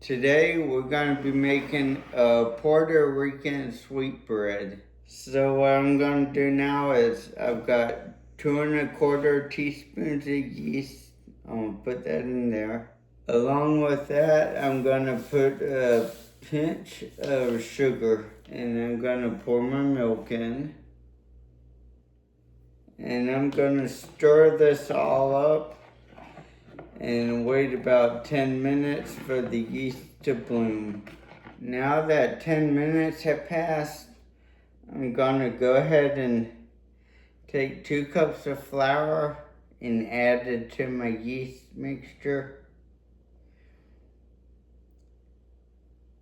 Today we're going to be making a Puerto Rican sweetbread. So what I'm going to do now is I've got 2¼ teaspoons of yeast. I'm going to put that in there. Along with that, I'm going to put a pinch of sugar, and I'm going to pour my milk in. And I'm going to stir this all up and wait about 10 minutes for the yeast to bloom. Now that 10 minutes have passed, I'm gonna go ahead and take 2 cups of flour and add it to my yeast mixture.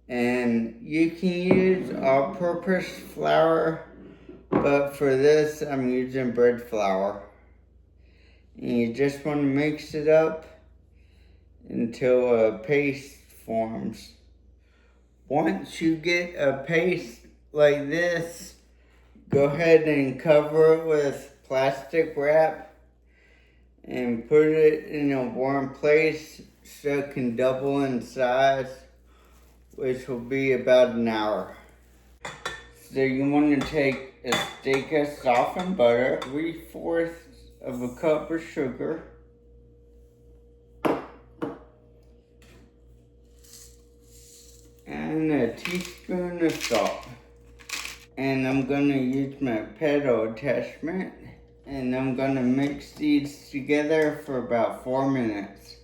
And you can use all-purpose flour, but for this I'm using bread flour. And you just want to mix it up until a paste forms. Once you get a paste like this, go ahead and cover it with plastic wrap and put it in a warm place so it can double in size, which will be about an hour. So you want to take a stick of softened butter, 3/4 of a cup of sugar, and a teaspoon of salt. And I'm gonna use my pedal attachment, and I'm gonna mix these together for about 4 minutes.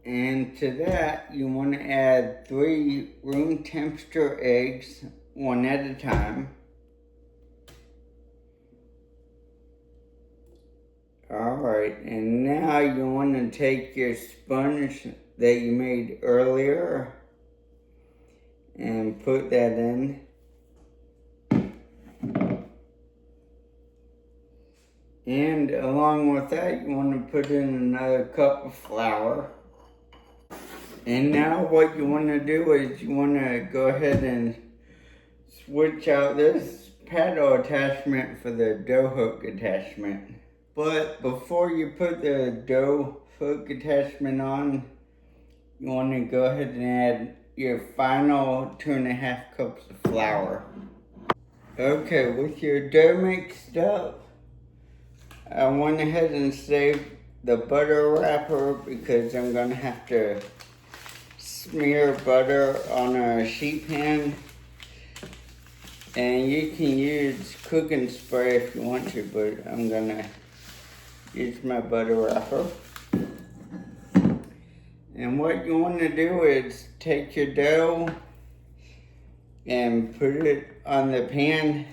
And to that, you wanna add 3 room temperature eggs, one at a time. Alright, and now you wanna take your sponge that you made earlier and put that in. And along with that, you want to put in another cup of flour. And now what you want to do is you want to go ahead and switch out this paddle attachment for the dough hook attachment. But before you put the dough hook attachment on, you want to go ahead and add your final 2½ cups of flour. Okay, with your dough mixed up, I went ahead and saved the butter wrapper because I'm going to have to smear butter on a sheet pan. And you can use cooking spray if you want to, but I'm going to use my butter wrapper. And what you want to do is take your dough and put it on the pan,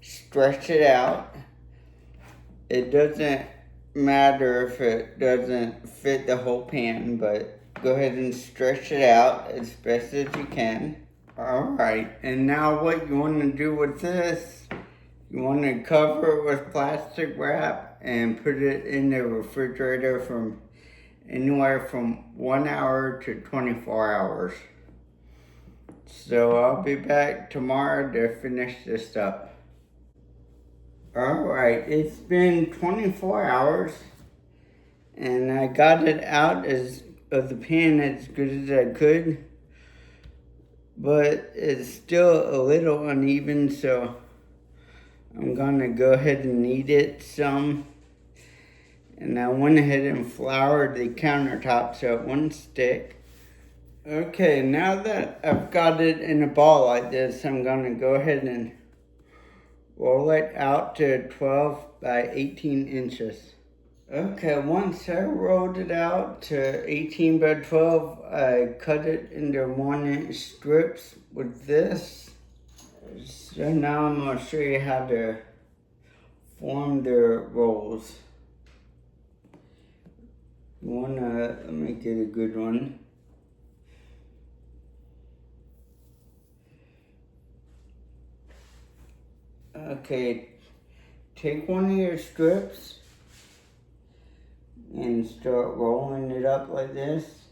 stretch it out. It doesn't matter if it doesn't fit the whole pan, but go ahead and stretch it out as best as you can. Alright, and now what you want to do with this, you want to cover it with plastic wrap and put it in the refrigerator from anywhere from 1 hour to 24 hours. So I'll be back tomorrow to finish this up. Alright, it's been 24 hours and I got it out of the pan as good as I could, but it's still a little uneven, so I'm gonna go ahead and knead it some. And I went ahead and floured the countertop so it wouldn't stick. Okay, now that I've got it in a ball like this, I'm gonna go ahead and roll it out to 12 by 18 inches. Okay, once I rolled it out to 18 by 12, I cut it into 1-inch strips with this. So now I'm gonna show you how to form the rolls. You wanna, let me get a good one. Okay, take one of your strips and start rolling it up like this.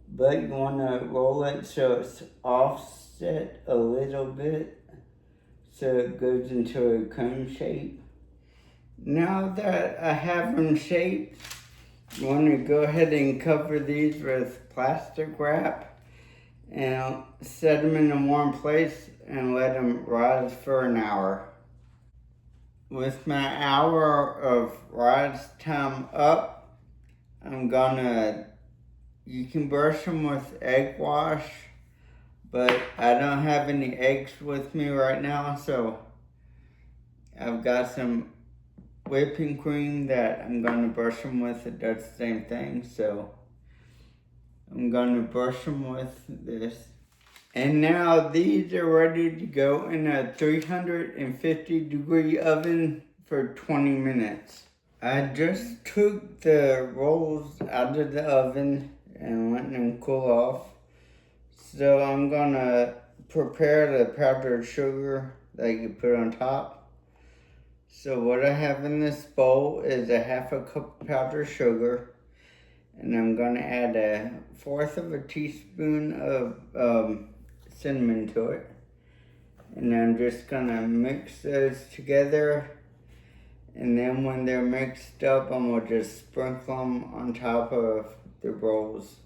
But you wanna roll it so it's offset a little bit so it goes into a cone shape. Now that I have them shaped, You want to go ahead and cover these with plastic wrap and set them in a warm place and let them rise for an hour. With my hour of rise time up, you can brush them with egg wash, but I don't have any eggs with me right now, so I've got some whipping cream that I'm gonna brush them with. It does the same thing, so I'm gonna brush them with this. And now these are ready to go in a 350-degree oven for 20 minutes. I just took the rolls out of the oven and let them cool off. So I'm gonna prepare the powdered sugar that you put on top. So what I have in this bowl is a half a cup of powdered sugar, and I'm gonna add 1/4 of a teaspoon of cinnamon to it. And I'm just gonna mix those together. And then when they're mixed up, I'm gonna just sprinkle them on top of the rolls.